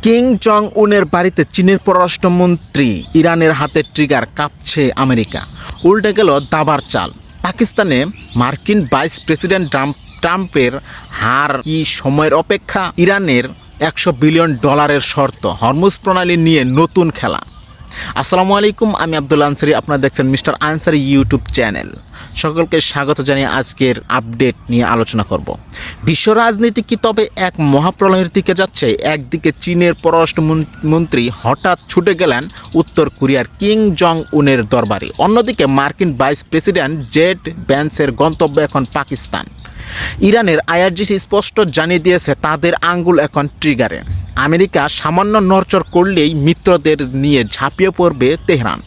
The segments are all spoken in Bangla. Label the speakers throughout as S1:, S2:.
S1: কিং জং উনের বাড়িতে চীনের পররাষ্ট্রমন্ত্রী, ইরানের হাতে ট্রিগার, কাঁপছে আমেরিকা। উল্টে গেল দাবার চাল। পাকিস্তানে মার্কিন ভাইস প্রেসিডেন্ট ট্রাম্পের হার কি সময়ের অপেক্ষা? ইরানের $100 বিলিয়ন শর্ত, হরমুজ প্রণালী নিয়ে নতুন খেলা। আসসালামু আলাইকুম, আমি আব্দুল আনসারি, আপনারা দেখছেন মিস্টার আনসারি ইউটিউব চ্যানেল। সকলকে স্বাগত জানিয়ে আজকের আপডেট নিয়ে আলোচনা করব। বিশ্ব রাজনীতি কি তবে এক মহাপ্রলয়ের দিকে যাচ্ছে? একদিকে চীনের পররাষ্ট্রমন্ত্রী হঠাৎ ছুটে গেলেন উত্তর কোরিয়ার কিং জং উনের দরবারে, অন্যদিকে মার্কিন ভাইস প্রেসিডেন্ট জেড ভ্যান্সের গন্তব্য এখন পাকিস্তান। ইরানের আইআরজিসি স্পষ্ট জানিয়ে দিয়েছে তাদের আঙ্গুল এখন ট্রিগারে। আমেরিকা সামান্য নড়চড় করলেই মিত্রদের নিয়ে ঝাঁপিয়ে পড়বে তেহরান।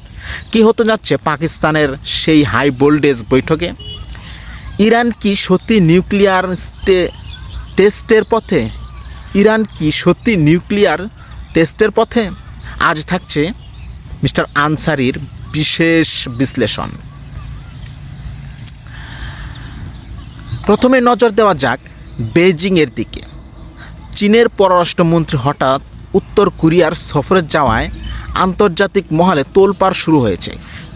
S1: কি হতে যাচ্ছে পাকিস্তানের সেই হাই ভোল্টেজ বৈঠকে? ইরান কি সত্যি নিউক্লিয়ার টেস্টের পথে? ইরান কি সত্যি নিউক্লিয়ার টেস্টের পথে? আজ থাকছে মিস্টার আনসারির বিশেষ বিশ্লেষণ। প্রথমে নজর দেওয়া যাক বেইজিংয়ের দিকে। চীনের পররাষ্ট্রমন্ত্রী হঠাৎ উত্তর কোরিয়ার সফরে যাওয়ায় আন্তর্জাতিক মহলে তোলপাড় শুরু হয়েছে।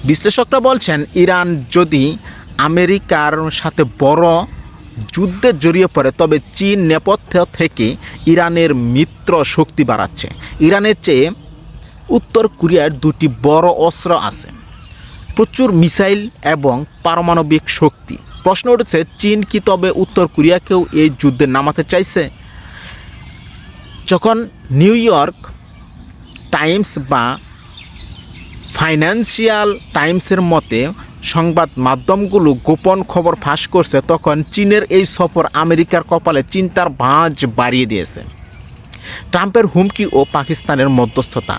S1: বিশ্লেষকরা বলছেন, ইরান যদি আমেরিকার সাথে বড় যুদ্ধে জড়িয়ে পড়ে তবে চীন নেপথ্য থেকে ইরানের মিত্র শক্তি বাড়াচ্ছে। ইরানের চেয়ে উত্তর কোরিয়ার দুটি বড় অস্ত্র আছে, প্রচুর মিসাইল এবং পারমাণবিক শক্তি। প্রশ্ন উঠেছে, চীন কি তবে উত্তর কোরিয়াকেও এই যুদ্ধে নামাতে চাইছে? যখন নিউ ইয়র্ক টাইমস বা ফাইন্যান্সিয়াল টাইমসের মতে সংবাদ মাধ্যমগুলো গোপন খবর ফাঁস করছে, তখন চীনের এই সফর আমেরিকার কপালে চিন্তার ভাঁজ বাড়িয়ে দিয়েছে। ট্রাম্পের হুমকি ও পাকিস্তানের মধ্যস্থতা,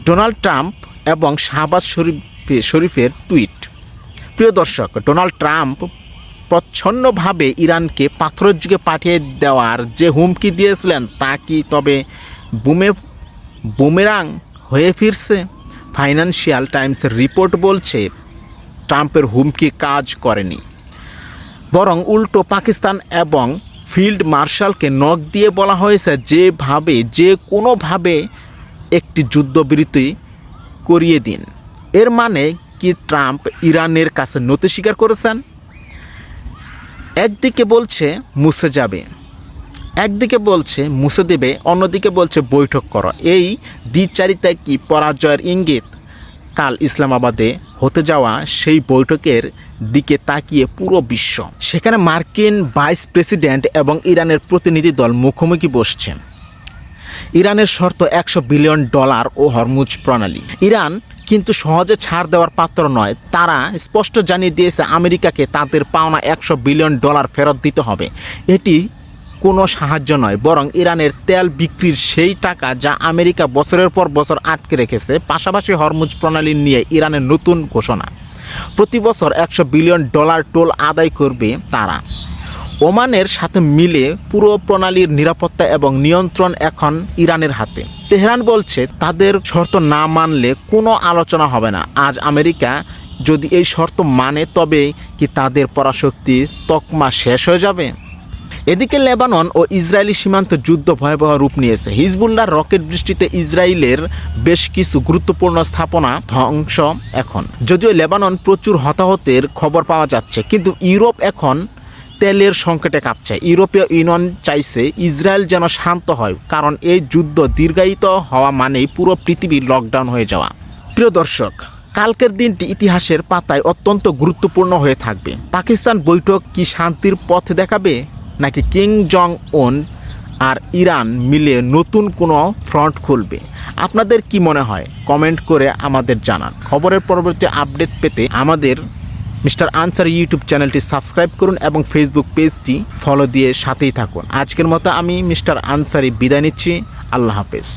S1: ডোনাল্ড ট্রাম্প এবং শাহবাজ শরীফের টুইট। প্রিয় দর্শক, ডোনাল্ড ট্রাম্প প্রচ্ছন্নভাবে ইরানকে পাথরের যুগে পাঠিয়ে দেওয়ার যে হুমকি দিয়েছিলেন তা কি তবে বুমেরাং হয়ে ফিরছে? ফাইন্যান্সিয়াল টাইমসের রিপোর্ট বলছে ট্রাম্পের হুমকি কাজ করেনি, বরং উল্টো পাকিস্তান এবং ফিল্ড মার্শালকে নখ দিয়ে বলা হয়েছে যে কোনোভাবে একটি যুদ্ধবিরতি করিয়ে দিন। এর মানে কি ট্রাম্প ইরানের কাছে নতি স্বীকার করেছেন? একদিকে বলছে মুছে যাবে, একদিকে বলছে মুছে দেবে, অন্যদিকে বলছে বৈঠক করো। এই দ্বিচারিতায় কি পরাজয়ের ইঙ্গিত? কাল ইসলামাবাদে হতে যাওয়া সেই বৈঠকের দিকে তাকিয়ে পুরো বিশ্ব। সেখানে মার্কিন ভাইস প্রেসিডেন্ট এবং ইরানের প্রতিনিধি দল মুখোমুখি বসছে। ইরানের শর্ত $100 বিলিয়ন ও হরমুজ প্রণালী। ইরান কিন্তু সহজে ছাড় দেওয়ার পাত্র নয়। তারা স্পষ্ট জানিয়ে দিয়েছে আমেরিকাকে তাদের পাওনা $100 বিলিয়ন ফেরত দিতে হবে। এটি কোনো সাহায্য নয়, বরং ইরানের তেল বিক্রির সেই টাকা যা আমেরিকা বছরের পর বছর আটকে রেখেছে। পাশাপাশি হরমুজ প্রণালী নিয়ে ইরানের নতুন ঘোষণা, প্রতি বছর $100 বিলিয়ন টোল আদায় করবে তারা। ওমানের সাথে মিলে পুরো প্রণালীর নিরাপত্তা এবং নিয়ন্ত্রণ এখন ইরানের হাতে। তেহরান বলছে তাদের শর্ত না মানলে কোনো আলোচনা হবে না। আজ আমেরিকা যদি এই শর্ত মানে তবে কি তাদের পরাশক্তির তকমা শেষ হয়ে যাবে? এদিকে লেবানন ও ইসরায়েলি সীমান্ত যুদ্ধ ভয়াবহ রূপ নিয়েছে। হিজবুল্লাহর রকেট বৃষ্টিতে ইসরায়েলের বেশ কিছু গুরুত্বপূর্ণ স্থাপনা ধ্বংস এখন। যদিও লেবানন প্রচুর হতাহতের খবর পাওয়া যাচ্ছে, কিন্তু ইউরোপ এখন তেলের সংকটে কাঁপছে। ইউরোপীয় ইউনিয়ন চাইছে ইসরায়েল যেন শান্ত হয়, কারণ এই যুদ্ধ দীর্ঘায়িত হওয়া মানেই পুরো পৃথিবী লকডাউন হয়ে যাওয়া। প্রিয় দর্শক, কালকের দিনটি ইতিহাসের পাতায় অত্যন্ত গুরুত্বপূর্ণ হয়ে থাকবে। পাকিস্তান বৈঠক কি শান্তির পথ দেখাবে, নাকি কিং জং উন আর ইরান মিলে নতুন কোনো ফ্রন্ট খুলবে? আপনাদের কি মনে হয়? কমেন্ট করে আমাদের জানান। খবরের পরবর্তী আপডেট পেতে আমাদের মিস্টার আনসারি ইউটিউব চ্যানেলটি সাবস্ক্রাইব করুন এবং ফেসবুক পেজটি ফলো দিয়ে সাথেই থাকুন। আজকের মতো আমি মিস্টার আনসারি বিদায় নিচ্ছি। আল্লাহ হাফেজ।